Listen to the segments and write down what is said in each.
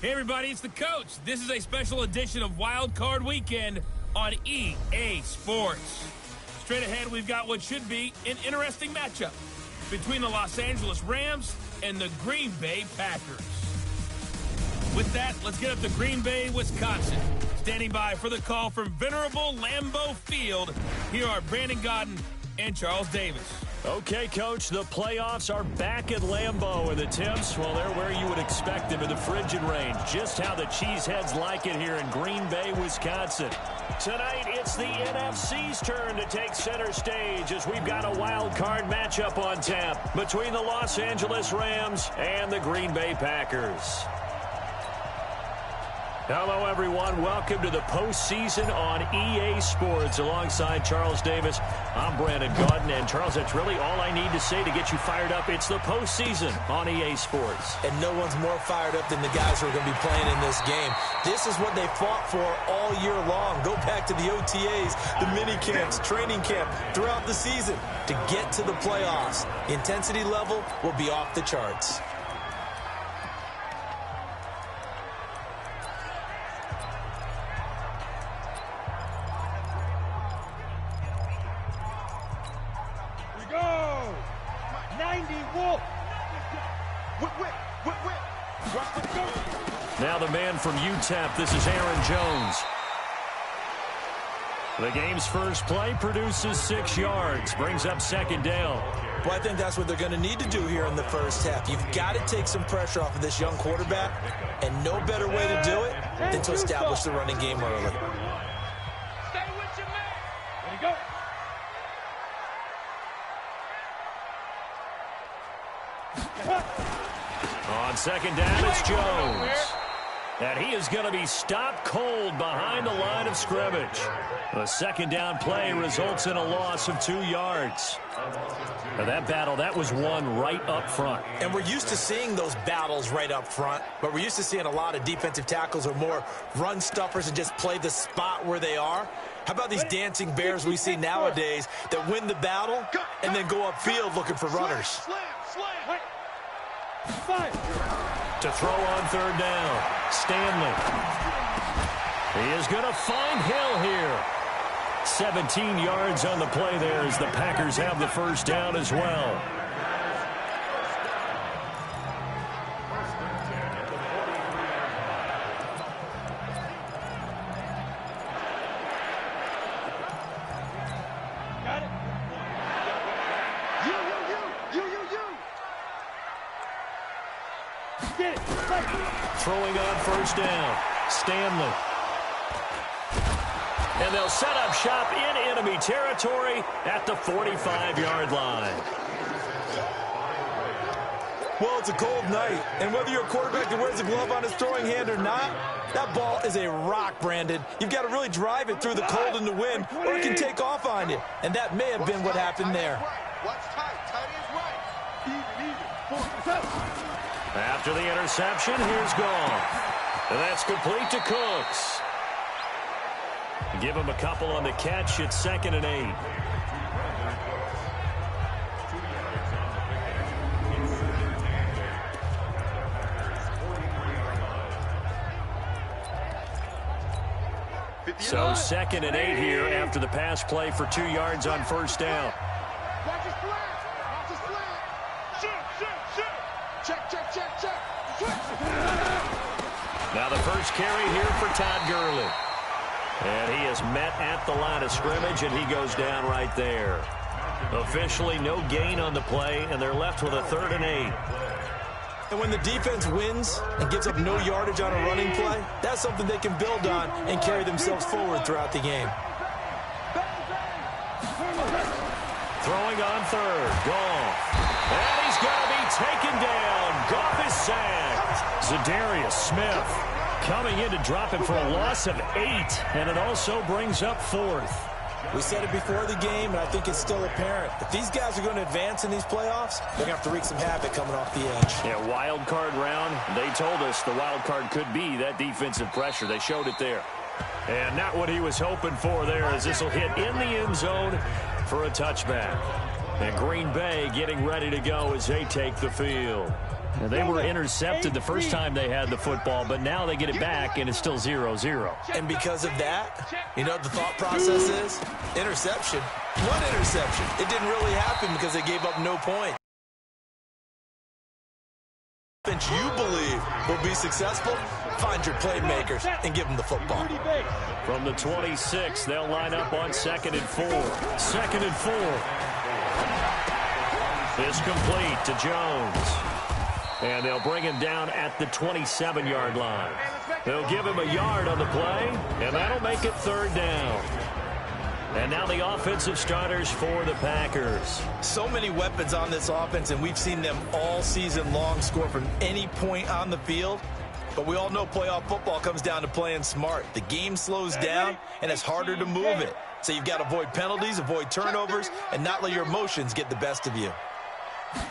Hey everybody, it's the coach. This is a special edition of Wild Card Weekend on EA Sports. Straight ahead, we've got what should be an interesting matchup between the Los Angeles Rams and the Green Bay Packers. With that, let's get up to Green Bay, Wisconsin. Standing by for the call from venerable Lambeau Field, here are Brandon Godden and Charles Davis. Okay, Coach, the playoffs are back at Lambeau, and the temps, well, they're where you would expect them in the frigid range. Just how the Cheeseheads like it here in Green Bay, Wisconsin. Tonight, it's the NFC's turn to take center stage as we've got a wild card matchup on tap between the Los Angeles Rams and the Green Bay Packers. Hello, everyone. Welcome to the postseason on EA Sports. Alongside Charles Davis, I'm Brandon Godden. And, Charles, that's really all I need to say to get you fired up. It's the postseason on EA Sports. And no one's more fired up than the guys who are going to be playing in this game. This is what they fought for all year long. Go back to the OTAs, the mini camps, training camp, throughout the season to get to the playoffs. The intensity level will be off the charts. Now the man from UTEP, this is Aaron Jones. The game's first play produces 6 yards, brings up second down. Well, I think that's what they're going to need to do here in the first half. You've got to take some pressure off of this young quarterback, and no better way to do it than to establish the running game early. Stay with your man. There you go. On second down, it's Jones. And he is going to be stopped cold behind the line of scrimmage. The second down play results in a loss of 2 yards. Now that battle, that was won right up front. And we're used to seeing those battles right up front, but we're used to seeing a lot of defensive tackles or more run stuffers and just play the spot where they are. How about these dancing bears we see nowadays that win the battle and then go upfield looking for runners? To throw on third down, Stanley. He is going to find Hill here. 17 yards on the play there as the Packers have the first down as well. Got it. Get it. Throwing on first down, Stanley. And they'll set up shop in enemy territory at the 45-yard line. Well, it's a cold night, and whether you're a quarterback that wears a glove on his throwing hand or not, that ball is a rock, Brandon. You've got to really drive it through the cold and the wind, or it can take off on you. And that may have been what happened there. What's tight? Tight is right. Even. After the interception, here's Goff. And that's complete to Cooks. Give him a couple on the catch. It's 2nd and 8. So 2nd and 8 here after the pass play for 2 yards on first down. Watch his slant. Watch his slant. Shoot. Check. Now the first carry here for Todd Gurley. And he is met at the line of scrimmage, and he goes down right there. Officially no gain on the play, and they're left with a 3rd and 8. And when the defense wins and gives up no yardage on a running play, that's something they can build on and carry themselves forward throughout the game. Throwing on third, Goff. And he's going to be taken down. Goff is sacked. Zadarius Smith coming in to drop it for a loss of 8, and it also brings up 4th. We said it before the game, and I think it's still apparent. If these guys are going to advance in these playoffs, they're going to have to wreak some havoc coming off the edge. Yeah, wild card round. They told us the wild card could be that defensive pressure. They showed it there. And not what he was hoping for there, as this will hit in the end zone for a touchback. And Green Bay getting ready to go as they take the field. And they were intercepted the first time they had the football, but now they get it back, and it's still 0-0. And because of that, you know what the thought process is? Interception. One interception. It didn't really happen because they gave up no point. Offense you believe will be successful, find your playmakers and give them the football. From the 26, they'll line up on 2nd and 4. 2nd and 4. Is complete to Jones. And they'll bring him down at the 27-yard line. They'll give him a yard on the play, and that'll make it 3rd down. And now the offensive starters for the Packers. So many weapons on this offense, and we've seen them all season long score from any point on the field. But we all know playoff football comes down to playing smart. The game slows down, and it's harder to move it. So you've got to avoid penalties, avoid turnovers, and not let your emotions get the best of you.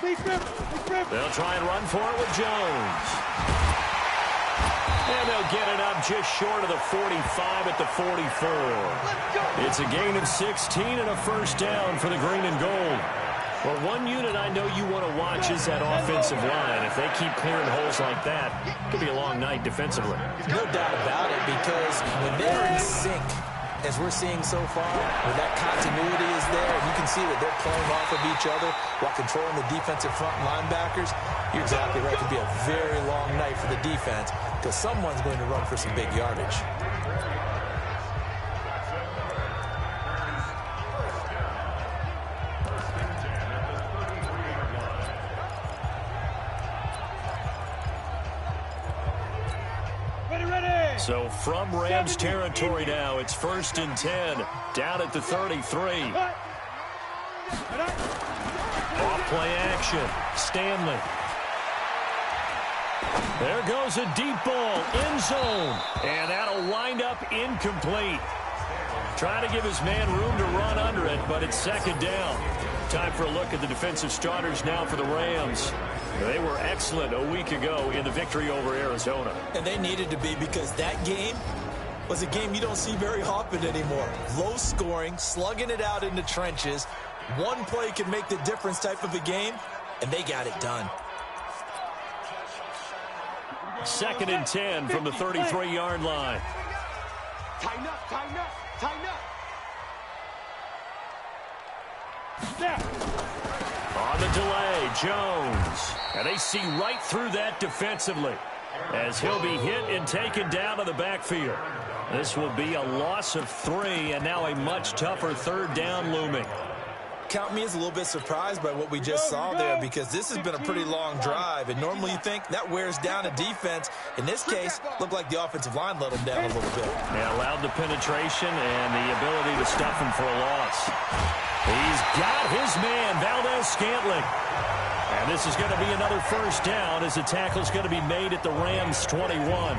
They'll try and run for it with Jones. And they'll get it up just short of the 45 at the 44. It's a gain of 16 and a 1st down for the green and gold. Well, one unit I know you want to watch is that offensive line. If they keep clearing holes like that, it could be a long night defensively. No doubt about it, because when they're in sync, as we're seeing so far, where that continuity is there, and you can see that they're playing off of each other while controlling the defensive front linebackers, you're exactly right. It could be a very long night for the defense because someone's going to run for some big yardage. So from Rams territory now, it's 1st and 10, down at the 33. Off play action, Stanley. There goes a deep ball, end zone, and that'll wind up incomplete. Trying to give his man room to run under it, but it's 2nd down. Time for a look at the defensive starters now for the Rams. They were excellent a week ago in the victory over Arizona. And they needed to be, because that game was a game you don't see very often anymore. Low scoring, slugging it out in the trenches. One play can make the difference type of a game, and they got it done. 2nd and 10 from the 33-yard line. Tighten up, tighten up, tighten up. On the delay, Jones. And they see right through that defensively as he'll be hit and taken down to the backfield. This will be a loss of 3, and now a much tougher 3rd down looming. Count me as a little bit surprised by what we just saw there, because this has been a pretty long drive, and normally you think that wears down a defense. In this case, looked like the offensive line let them down a little bit. Yeah, allowed the penetration and the ability to stuff him for a loss. He's got his man, Valdez-Scantling. And this is going to be another 1st down as the tackle's going to be made at the Rams' 21.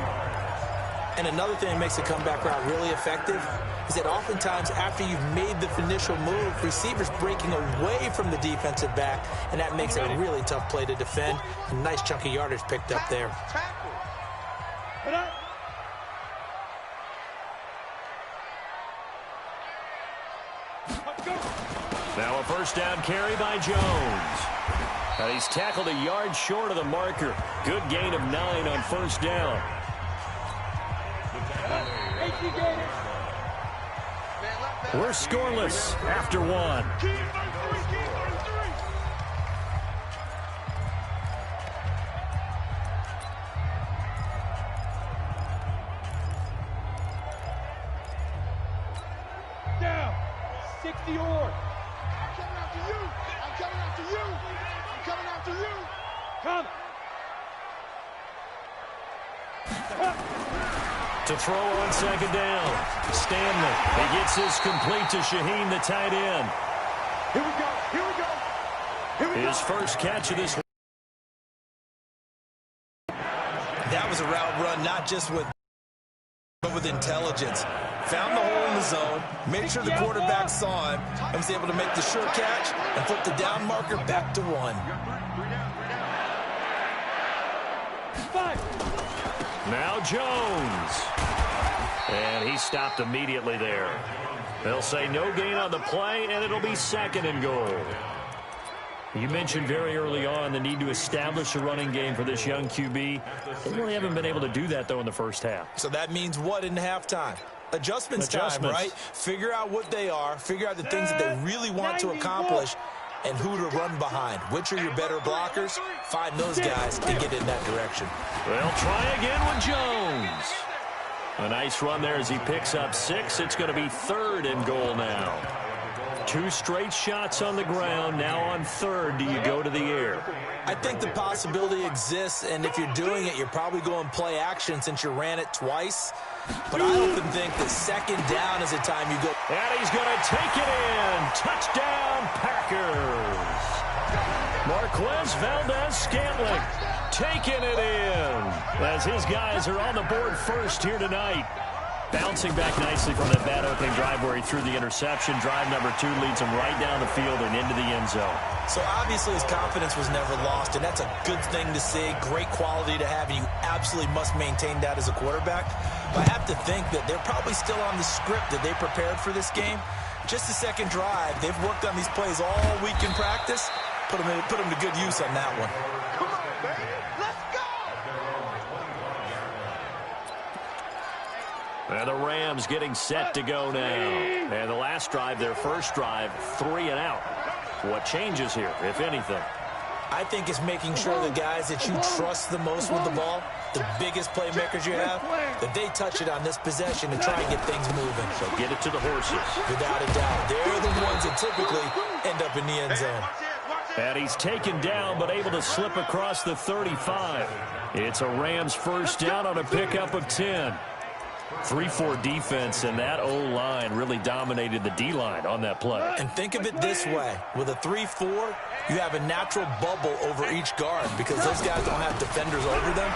And another thing that makes the comeback route really effective is that oftentimes after you've made the initial move, receivers breaking away from the defensive back, and that makes it a really tough play to defend. A nice chunk of yardage picked up there. Now a 1st down carry by Jones. And he's tackled a yard short of the marker. Good gain of 9 on 1st down. We're scoreless after 1. Down. 60 or. I'm coming after you. I'm coming after you. I'm coming after you. Come. To throw on 2nd down. Stanley. He gets this complete to Shaheen, the tight end. Here we go. Here we go. Here we go. His first catch of this. That was a route run, not just with, but with intelligence. Found the hole in the zone, made sure the quarterback saw him, and was able to make the sure catch and flip the down marker back to 1. 5. Now Jones. And he stopped immediately there. They'll say no gain on the play, and it'll be 2nd and goal. You mentioned very early on the need to establish a running game for this young QB. They really haven't been able to do that, though, in the first half. So that means what in halftime? Adjustments time, right? Figure out what they are, figure out the things that they really want to accomplish, and who to run behind. Which are your better blockers? Find those guys and get in that direction. They'll try again with Jones. A nice run there as he picks up 6. It's going to be 3rd and goal now. 2 straight shots on the ground. Now on 3rd, do you go to the air? I think the possibility exists, and if you're doing it, you're probably going play action since you ran it twice. But I often think that 2nd down is the time you go. And he's going to take it in. Touchdown, Packers. Marquez Valdez-Scantling taking it in as his guys are on the board first here tonight. Bouncing back nicely from that bad opening drive where he threw the interception. Drive number 2 leads him right down the field and into the end zone. So obviously his confidence was never lost, and that's a good thing to see. Great quality to have, and you absolutely must maintain that as a quarterback. But I have to think that they're probably still on the script that they prepared for this game. Just the 2nd drive. They've worked on these plays all week in practice. Put them to good use on that one. Come on, baby. Let's go! And the Rams getting set to go now. And the last drive, their first drive, 3 and out. What changes here, if anything? I think it's making sure the guys that you trust the most with the ball, the biggest playmakers you have, that they touch it on this possession to try and get things moving. So get it to the horses. Without a doubt. They're the ones that typically end up in the end zone. And he's taken down, but able to slip across the 35. It's a Rams first down on a pickup of 10. 3-4 defense, and that O-line really dominated the D-line on that play. And think of it this way. With a 3-4, you have a natural bubble over each guard because those guys don't have defenders over them.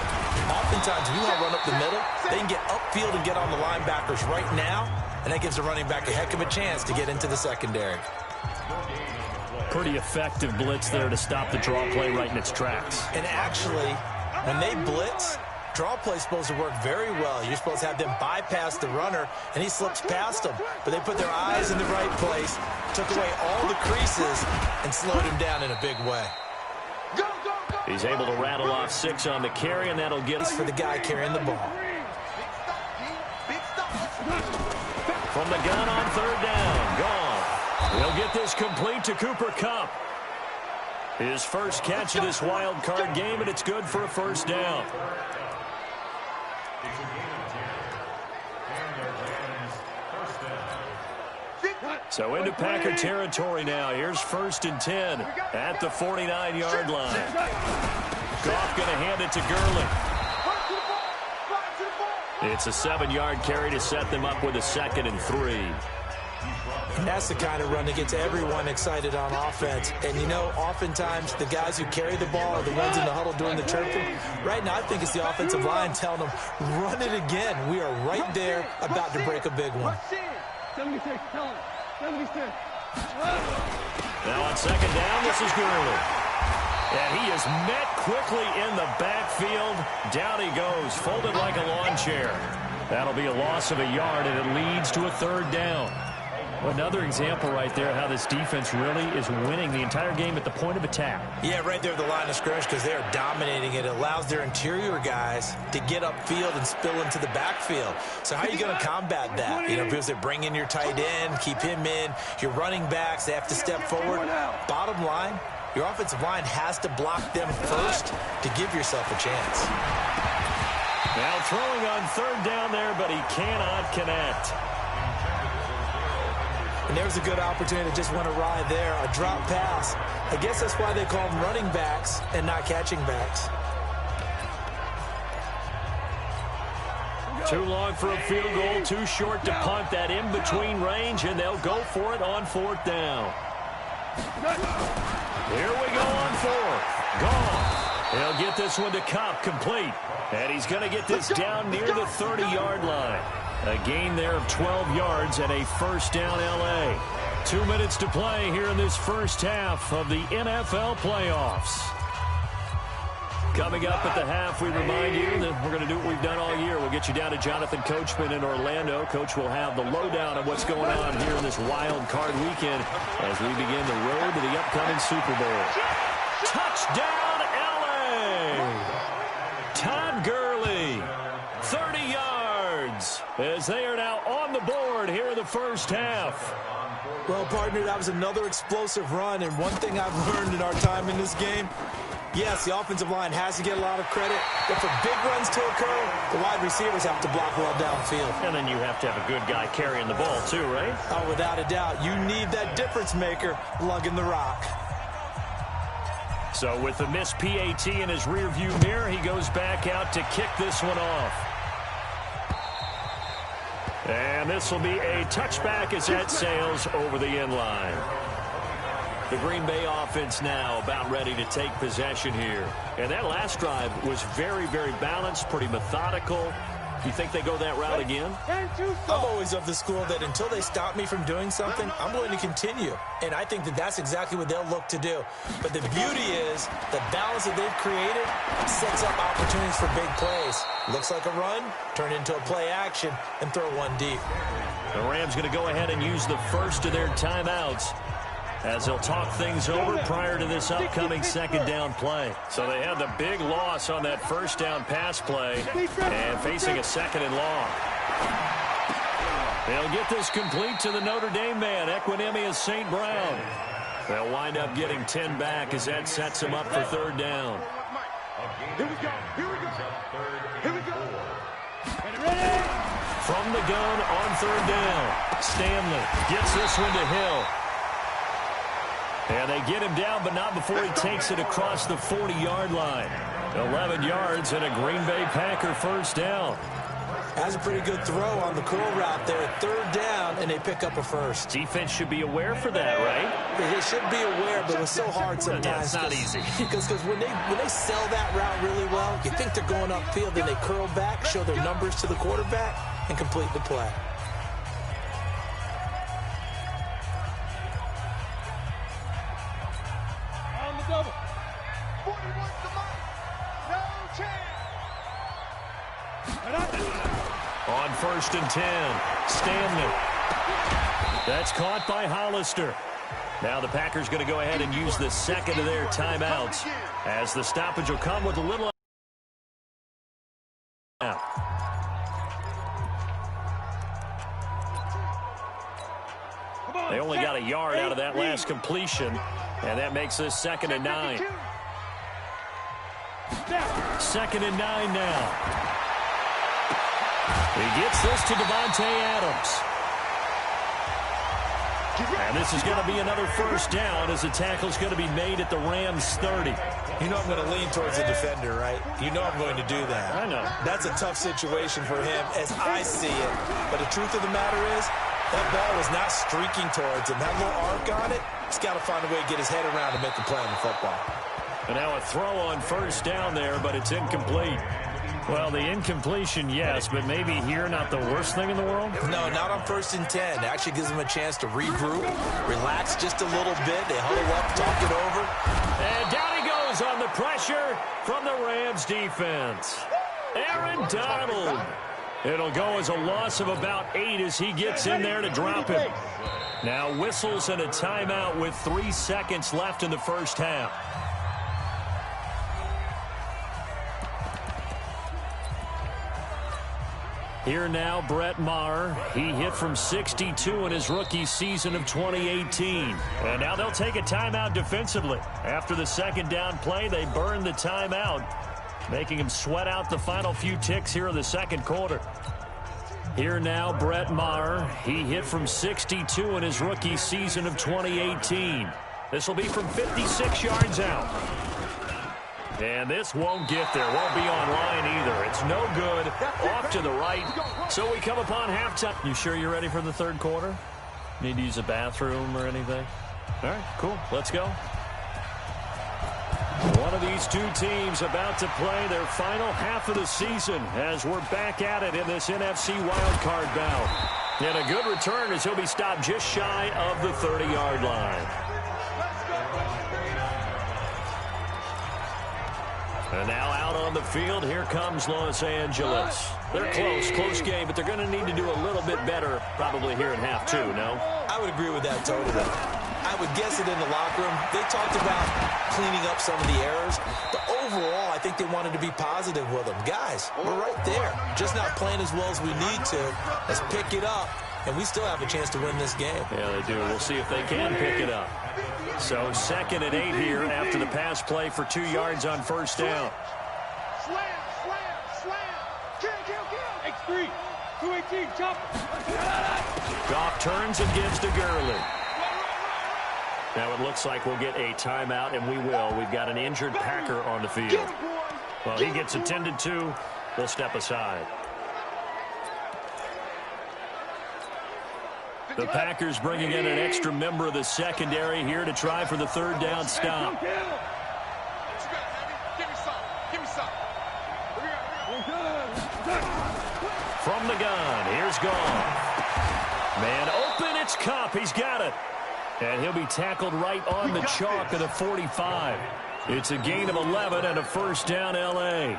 Oftentimes, if you want to run up the middle, they can get upfield and get on the linebackers right now, and that gives the running back a heck of a chance to get into the secondary. Pretty effective blitz there to stop the draw play right in its tracks. And actually, when they blitz, draw play is supposed to work very well. You're supposed to have them bypass the runner, and he slips past them. But they put their eyes in the right place, took away all the creases, and slowed him down in a big way. He's able to rattle off 6 on the carry, and that'll get us for the guy carrying the ball. From the gun on 3rd down, gone. He'll get this complete to Cooper Kupp. His first catch of this wild card game, and it's good for a first down. So into Packer territory now. Here's 1st and 10 at the 49-yard line. Goff going to hand it to Gurley. It's a 7-yard carry to set them up with a 2nd and 3. And that's the kind of run that gets everyone excited on offense. And, you know, oftentimes the guys who carry the ball are the ones in the huddle doing the chirping. Right now, I think it's the offensive line telling them, run it again. We are right there about to break a big one. Now on 2nd down, this is Gurley. And he is met quickly in the backfield. Down he goes, folded like a lawn chair. That'll be a loss of a yard, and it leads to a 3rd down. Another example right there how this defense really is winning the entire game at the point of attack. Yeah, right there at the line of scrimmage because they are dominating it. It allows their interior guys to get upfield and spill into the backfield. So how are you going to combat that? You know, because they bring in your tight end, keep him in. Your running backs, they have to step forward. Bottom line, your offensive line has to block them first to give yourself a chance. Now throwing on 3rd down there, but he cannot connect. And there's a good opportunity to just went awry there, a drop pass. I guess that's why they call them running backs and not catching backs. Too long for a field goal, too short to punt. That in-between range, and they'll go for it on 4th down. Here we go on 4th. Gone. He'll get this one to Kupp, complete. And he's going to get this down near the 30-yard line. A gain there of 12 yards and a first down L.A. 2 minutes to play here in this first half of the NFL playoffs. Coming up at the half, we remind you that we're going to do what we've done all year. We'll get you down to Jonathan Coachman in Orlando. Coach will have the lowdown of what's going on here in this wild card weekend as we begin the road to the upcoming Super Bowl. Touchdown, L.A. Todd Gurley, 30 yards, as they are now on the board here in the first half. Well, partner, that was another explosive run, and one thing I've learned in our time in this game, yes, the offensive line has to get a lot of credit, but for big runs to occur, the wide receivers have to block well downfield. And then you have to have a good guy carrying the ball too, right? Oh, without a doubt. You need that difference maker lugging the rock. So with the missed PAT in his rearview mirror, he goes back out to kick this one off. And this will be a touchback as that sails over the end line. The Green Bay offense now about ready to take possession here. And that last drive was very, very balanced, pretty methodical. You think they go that route again? I'm always of the school that until they stop me from doing something, I'm going to continue. And I think that that's exactly what they'll look to do. But the beauty is the balance that they've created sets up opportunities for big plays. Looks like a run, turn into a play action, and throw one deep. The Rams going to go ahead and use the first of their timeouts as they'll talk things over prior to this upcoming second down play. So they had the big loss on that first down pass play and facing a second and long. They'll get this complete to the Notre Dame man, Equinemius St. Brown. They'll wind up getting 10 back as that sets them up for third down. Here we go. Here we go. Here we go. From the gun on third down, Stanley gets this one to Hill. And they get him down, but not before he takes it across the 40-yard line. 11 yards and a Green Bay Packer first down. That's a pretty good throw on the curl route there. Third down, and they pick up a first. Defense should be aware for that, right? They should be aware, but it's so hard sometimes. Yeah, it's not easy. Because when they sell that route really well, you think they're going upfield, then they curl back, show their numbers to the quarterback, and complete the play. Double. 41 to Mike. No chance. On first and 10, Stanley. That's caught by Hollister. Now the Packers going to go ahead and use the second of their timeouts as the stoppage will come with a little. They only got a yard out of that last completion. And that makes this 2nd and 9. 2nd and 9 now. He gets this to Devontae Adams. And this is going to be another first down as the tackle's going to be made at the Rams 30. You know I'm going to lean towards the defender, right? You know I'm going to do that. I know. That's a tough situation for him as I see it. But the truth of the matter is, that ball was not streaking towards him. That little arc on it, he's got to find a way to get his head around and make the play on the football. And now a throw on first down there, but it's incomplete. Well, the incompletion, yes, but maybe here not the worst thing in the world? No, not on 1st and 10. It actually gives them a chance to regroup, relax just a little bit. They huddle up, talk it over. And down he goes on the pressure from the Rams defense. Aaron Donald. It'll go as a loss of about 8 as he gets in there to drop him. Now whistles and a timeout with 3 seconds left in the first half. Here now, Brett Maher. He hit from 62 in his rookie season of 2018. And now they'll take a timeout defensively. After the second down play, they burn the timeout, making him sweat out the final few ticks here in the second quarter. Here now, Brett Maher. He hit from 62 in his rookie season of 2018. This will be from 56 yards out. And this won't get there. Won't be on line either. It's no good. Off to the right. So we come upon halftime. You sure you're ready for the third quarter? Need to use a bathroom or anything? All right, cool. Let's go. One of these two teams about to play their final half of the season as we're back at it in this NFC wildcard bout. And a good return as he'll be stopped just shy of the 30-yard line. And now out on the field, here comes Los Angeles. They're close game, but they're going to need to do a little bit better probably here in half two, no? I would agree with that totally. I would guess it in the locker room. They talked about cleaning up some of the errors, but overall, I think they wanted to be positive with them. Guys, we're right there. Just not playing as well as we need to. Let's pick it up, and we still have a chance to win this game. Yeah, they do. We'll see if they can pick it up. So 2nd and 8 here after the pass play for 2 yards on first down. Slam. Kill. X3. 218, jump. Goff turns and gives to Gurley. Now it looks like we'll get a timeout, and we will. We've got an injured Packer on the field. Well, he gets attended to. We'll step aside. The Packers bringing in an extra member of the secondary here to try for the 3rd down stop. From the gun, here's Goff. Man open, it's Kupp. He's got it. And he'll be tackled right on the chalk of the 45. It's a gain of 11 and a first down, L.A.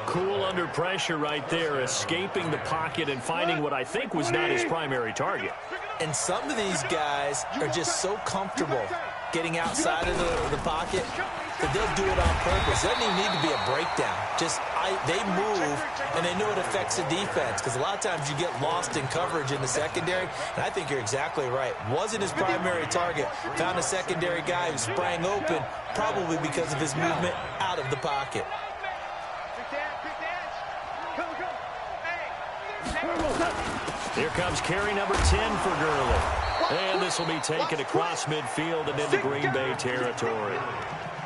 Cool under pressure right there, escaping the pocket and finding what I think was not his primary target. And some of these guys are just so comfortable getting outside of the pocket that they'll do it on purpose. It doesn't even need to be a breakdown. They move, and they know it affects the defense, because a lot of times you get lost in coverage in the secondary, and I think you're exactly right. Wasn't his primary target. Found a secondary guy who sprang open, probably because of his movement out of the pocket. Here comes carry number 10 for Gurley. And this will be taken across midfield and into Green Bay territory.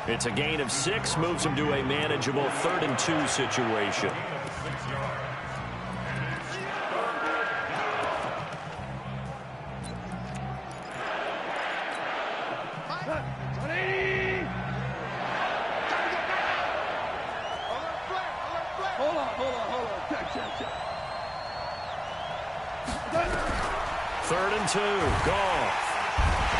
It's a gain of 6, moves him to a manageable 3rd and 2 situation. Third and 2, Goff.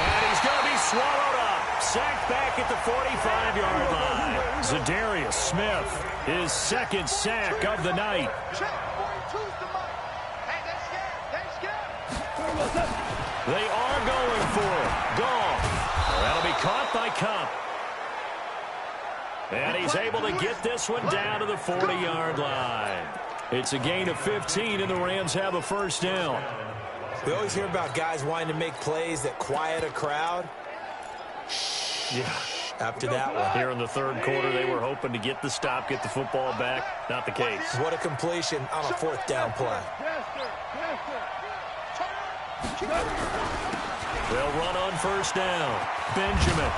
And he's going to be swallowed up. Sacked back at the 45-yard line. Zadarius Smith, his 2nd sack of the night. They are going for it. Goff. That'll be caught by Kupp. And he's able to get this one down to the 40-yard line. It's a gain of 15, and the Rams have a first down. We always hear about guys wanting to make plays that quiet a crowd. Yeah. After that one. Here in the 3rd quarter, they were hoping to get the stop, get the football back. Not the case. What a completion on a 4th down play. They'll run on first down. Benjamin.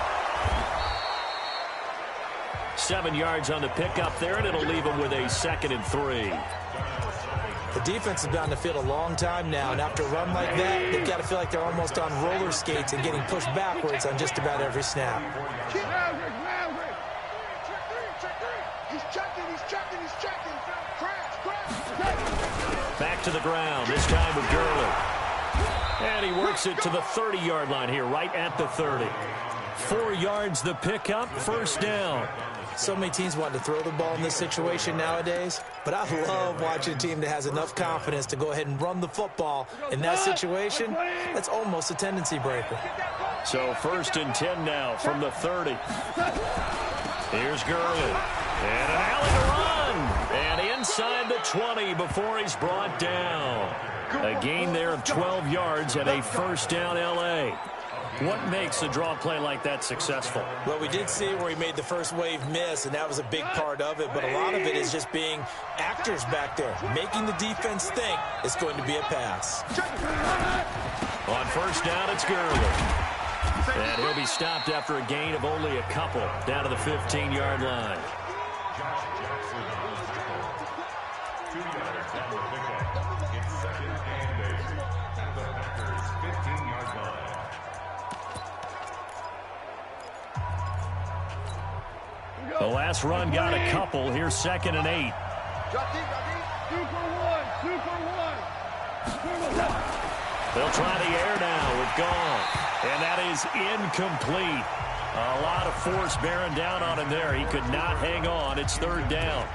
7 yards on the pickup there, and it'll leave him with a 2nd and 3. The defense has been on the field a long time now, and after a run like that, they've got to feel like they're almost on roller skates and getting pushed backwards on just about every snap. Back to the ground, this time with Gurley. And he works it to the 30-yard line here, right at the 30. 4 yards the pickup, first down. So many teams want to throw the ball in this situation nowadays, but I love watching a team that has enough confidence to go ahead and run the football. In that situation, that's almost a tendency breaker. So 1st and 10 now from the 30. Here's Gurley. And an alley to run. And inside the 20 before he's brought down. A gain there of 12 yards and a first down, L.A. What makes a draw play like that successful? Well, we did see where he made the first wave miss, and that was a big part of it. But a lot of it is just being actors back there, making the defense think it's going to be a pass. On first down, it's Gurley. And he'll be stopped after a gain of only a couple down to the 15-yard line. The last run got a couple. Here's 2nd and 8. They'll try the air now with Goff. And that is incomplete. A lot of force bearing down on him there. He could not hang on. It's third down.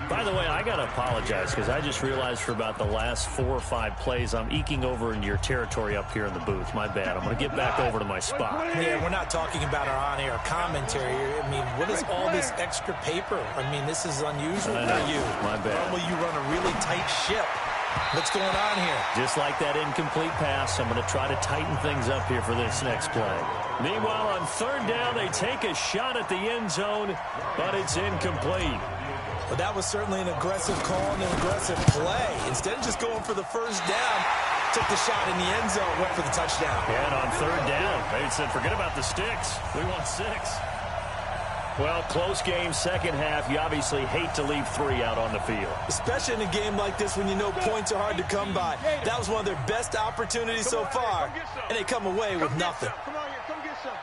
By the way, I got to apologize because I just realized for about the last 4 or 5 plays, I'm eking over into your territory up here in the booth. My bad. I'm going to get back over to my spot. Yeah, we're not talking about our on-air commentary here. I mean, what is all this extra paper? I mean, this is unusual for you. My bad. Normally you run a really tight ship. What's going on here? Just like that incomplete pass, I'm going to try to tighten things up here for this next play. Meanwhile, on third down, they take a shot at the end zone, but it's incomplete. Well, that was certainly an aggressive call and an aggressive play. Instead of just going for the first down, took the shot in the end zone, went for the touchdown. And on third down, they said, forget about the sticks. We want 6. Well, close game, second half. You obviously hate to leave 3 out on the field. Especially in a game like this when you know points are hard to come by. That was one of their best opportunities so far, and they come away with nothing. Come on here, come get some.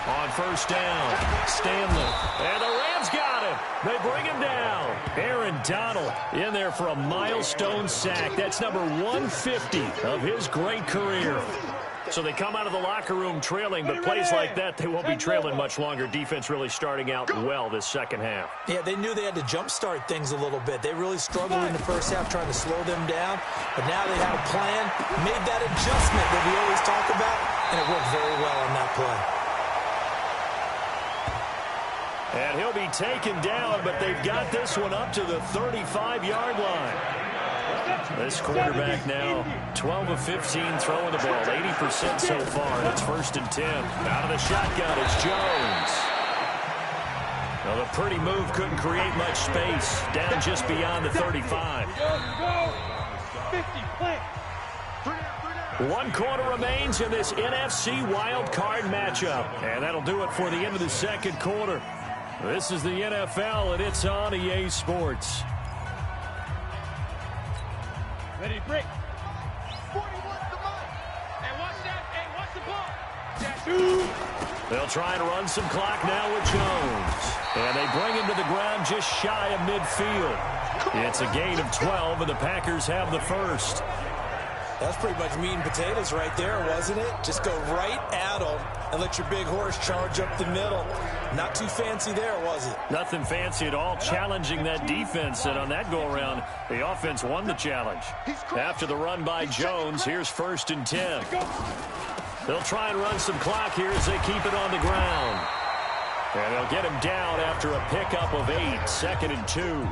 On first down, Stanley. And the Rams got him. They bring him down. Aaron Donald in there for a milestone sack. That's number 150 of his great career. So they come out of the locker room trailing, but plays like that, they won't be trailing much longer. Defense really starting out well this second half. Yeah, they knew they had to jumpstart things a little bit. They really struggled in the first half trying to slow them down, but now they had a plan, made that adjustment that we always talk about, and it worked very well on that play. And he'll be taken down, but they've got this one up to the 35-yard line. This quarterback now 12 of 15 throwing the ball, 80% so far, and it's first and 10. Out of the shotgun, it's Jones. Well, the pretty move couldn't create much space, down just beyond the 35. 50, plant. 1 quarter remains in this NFC wild card matchup, and that'll do it for the end of the second quarter. This is the NFL, and it's on EA Sports. Ready to break. 41 the mark. And watch that. Hey, watch the ball. They'll try and run some clock now with Jones. And they bring him to the ground just shy of midfield. It's a gain of 12, and the Packers have the first. That's pretty much meat and potatoes right there, wasn't it? Just go right at them and let your big horse charge up the middle. Not too fancy there, was it? Nothing fancy at all, challenging that defense. And on that go-around, the offense won the challenge. After the run by Jones, here's first and 10. They'll try and run some clock here as they keep it on the ground. And they'll get him down after a pickup of 8, second and 2.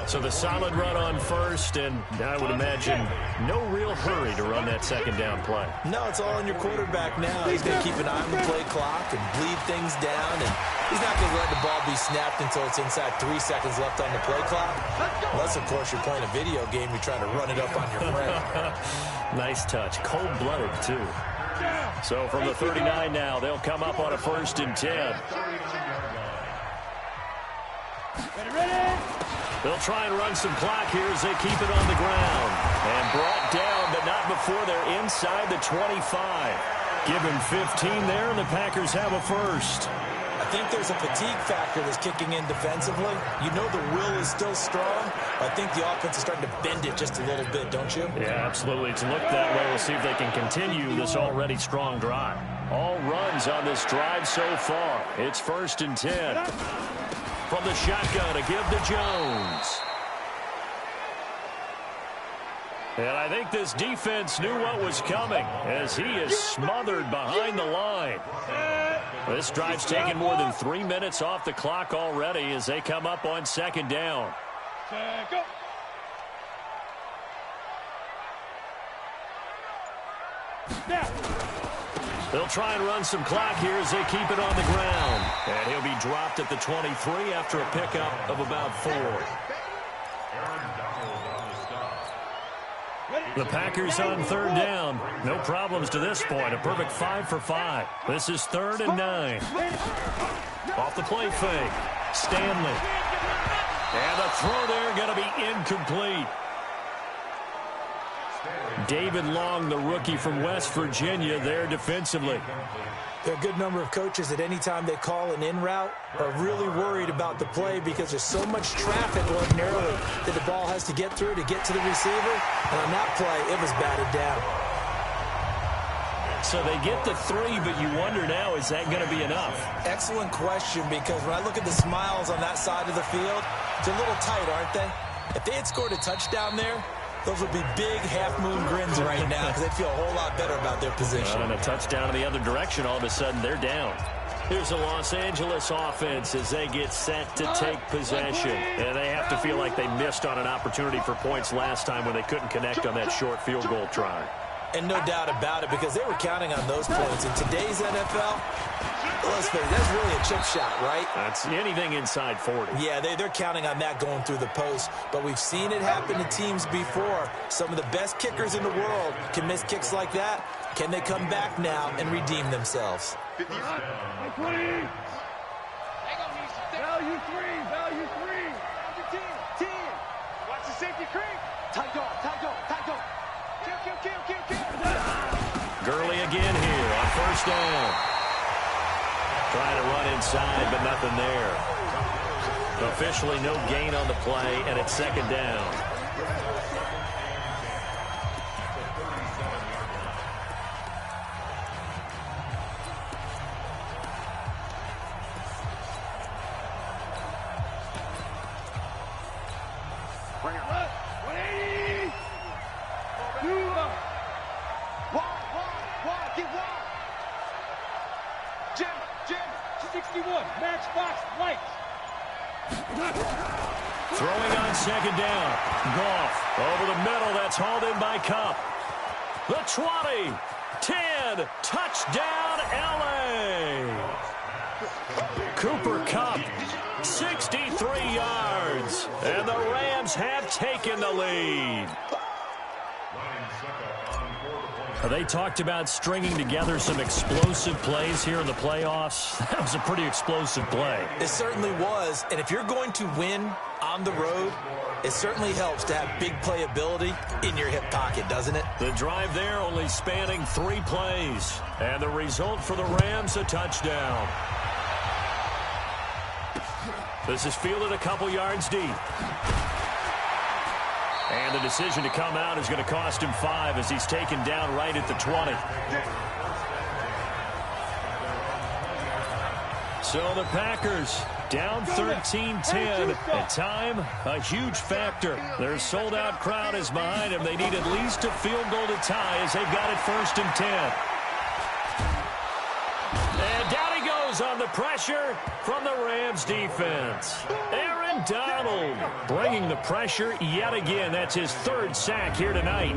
So the solid run on first, and I would imagine no real hurry to run that second down play. No, it's all on your quarterback now. He's going to keep an eye on the play clock and bleed things down, and he's not going to let the ball be snapped until it's inside 3 seconds left on the play clock. Unless, of course, you're playing a video game, you're trying to run it up on your friend. Nice touch. Cold-blooded, too. So from the 39 now, they'll come up on a first and 10. Ready. They'll try and run some clock here as they keep it on the ground. And brought down, but not before they're inside the 25. Give him 15 there, and the Packers have a first. I think there's a fatigue factor that's kicking in defensively. You know the will is still strong. I think the offense is starting to bend it just a little bit, don't you? Yeah, absolutely. It's looked that way. We'll see if they can continue this already strong drive. All runs on this drive so far. It's first and 10. From the shotgun to give to Jones. And I think this defense knew what was coming as he is smothered behind the line. This drive's taken more than 3 minutes off the clock already as they come up on second down. Go. Now. They'll try and run some clock here as they keep it on the ground. And he'll be dropped at the 23 after a pickup of about 4. The Packers on third down. No problems to this point. A perfect 5 for 5. This is 3rd and 9. Off the play fake. Stanley. And the throw there going to be incomplete. David Long, the rookie from West Virginia, there defensively. There are a good number of coaches that any time they call an in route are really worried about the play because there's so much traffic ordinarily that the ball has to get through to get to the receiver. And on that play, it was batted down. So they get the 3, but you wonder now, is that going to be enough? Excellent question, because when I look at the smiles on that side of the field, it's a little tight, aren't they? If they had scored a touchdown there, those would be big half-moon grins right now because they'd feel a whole lot better about their position. And a touchdown in the other direction, all of a sudden they're down. Here's the Los Angeles offense as they get set to take possession. And they have to feel like they missed on an opportunity for points last time when they couldn't connect on that short field goal try. And no doubt about it, because they were counting on those points. In today's NFL, let's face it, that's really a chip shot, right? That's anything inside 40. Yeah, they're counting on that going through the post. But we've seen it happen to teams before. Some of the best kickers in the world can miss kicks like that. Can they come back now and redeem themselves? 20. Value 3. Value 3. 10. Watch the safety creep. Tight dog. Kill. Gurley again here on first down. Trying to run inside, but nothing there. Officially no gain on the play, and it's second down. Throwing on second down. Goff over the middle. That's hauled in by Cup. The 20. 10. Touchdown, L.A. Cooper Kupp, 63 yards. And the Rams have taken the lead. They talked about stringing together some explosive plays here in the playoffs. That was a pretty explosive play. It certainly was. And if you're going to win on the road, it certainly helps to have big playability in your hip pocket, doesn't it? The drive there only spanning 3 plays. And the result for the Rams, a touchdown. This is fielded a couple yards deep. And the decision to come out is going to cost him 5 as he's taken down right at the 20. So the Packers down 13-10. At time, a huge factor. Their sold-out crowd is behind them. They need at least a field goal to tie as they've got it 1st and 10. And down he goes on the pressure from the Rams defense. Aaron Donald bringing the pressure yet again. That's his 3rd sack here tonight.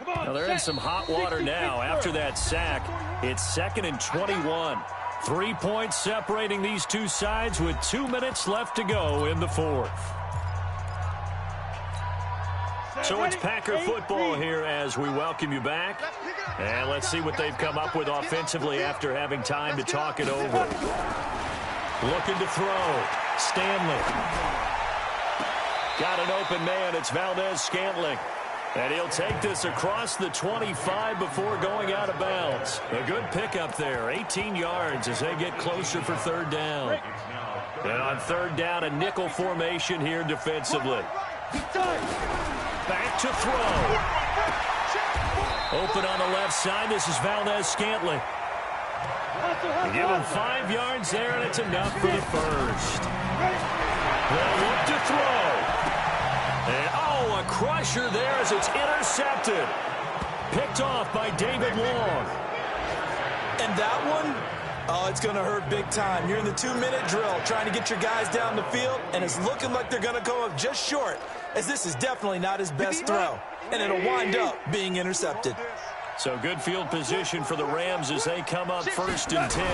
Now they're in some hot water now. After that sack, it's 2nd and 21. 3 points separating these two sides with 2 minutes left to go in the 4th. So it's Packer football here as we welcome you back. And let's see what they've come up with offensively after having time to talk it over. Looking to throw. Stanley. Got an open man. It's Valdez-Scantling. And he'll take this across the 25 before going out of bounds. A good pickup there, 18 yards as they get closer for 3rd down. And on 3rd down, a nickel formation here defensively. Back to throw. Open on the left side. This is Valdez-Scantling. Give him 5 yards there, and it's enough for the 1st. They'll look to throw. And, a crusher there as it's intercepted. Picked off by David Long. And that one, it's going to hurt big time. You're in the 2-minute drill trying to get your guys down the field, and it's looking like they're going to go up just short, as this is definitely not his best throw. And it'll wind up being intercepted. So good field position for the Rams as they come up 1st and 10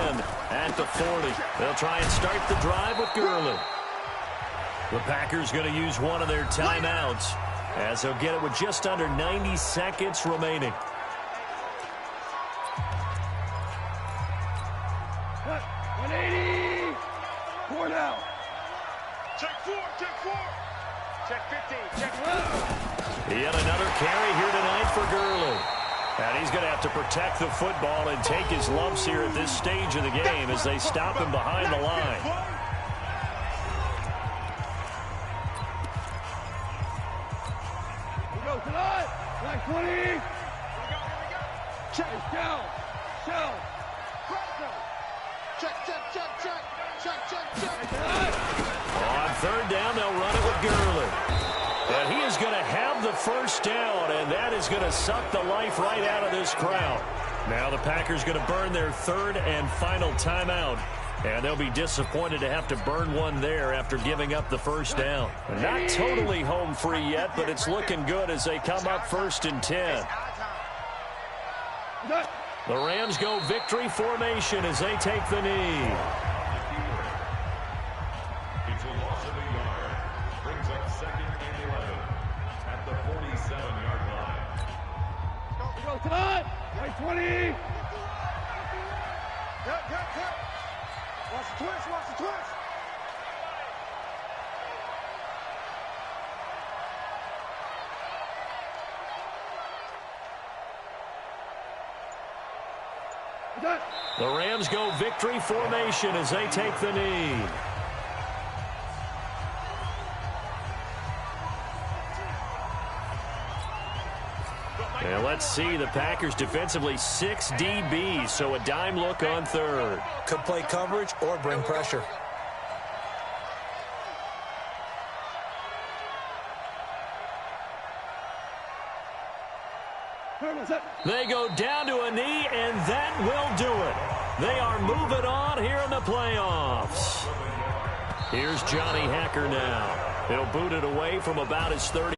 at the 40. They'll try and start the drive with Gurley. The Packers going to use one of their timeouts as they'll get it with just under 90 seconds remaining. 180. 4 now. Check 4. Check 15. Check 4. Yet another carry here tonight for Gurley. And he's going to have to protect the football and take his lumps here at this stage of the game as they stop him behind the line. We go tonight. Like 20. Check down. Shell. Check. On third down, they'll run it with Gurley. And he is going to have the first down, and that is going to suck the life right out of this crowd. Now the Packers going to burn their third and final timeout, and they'll be disappointed to have to burn one there after giving up the first down. Not totally home free yet, but it's looking good as they come up 1st and 10. The Rams go victory formation as they take the knee. It's a loss of a yard. Brings up 2nd and 11 at the 47-yard line. We go tonight. Like 20. Cut. Watch the twist. The Rams go victory formation as they take the knee. And let's see, the Packers defensively 6 DBs, so a dime look on third. Could play coverage or bring pressure. They go down to a knee, and that will do it. They are moving on here in the playoffs. Here's Johnny Hekker now. He'll boot it away from about his 30.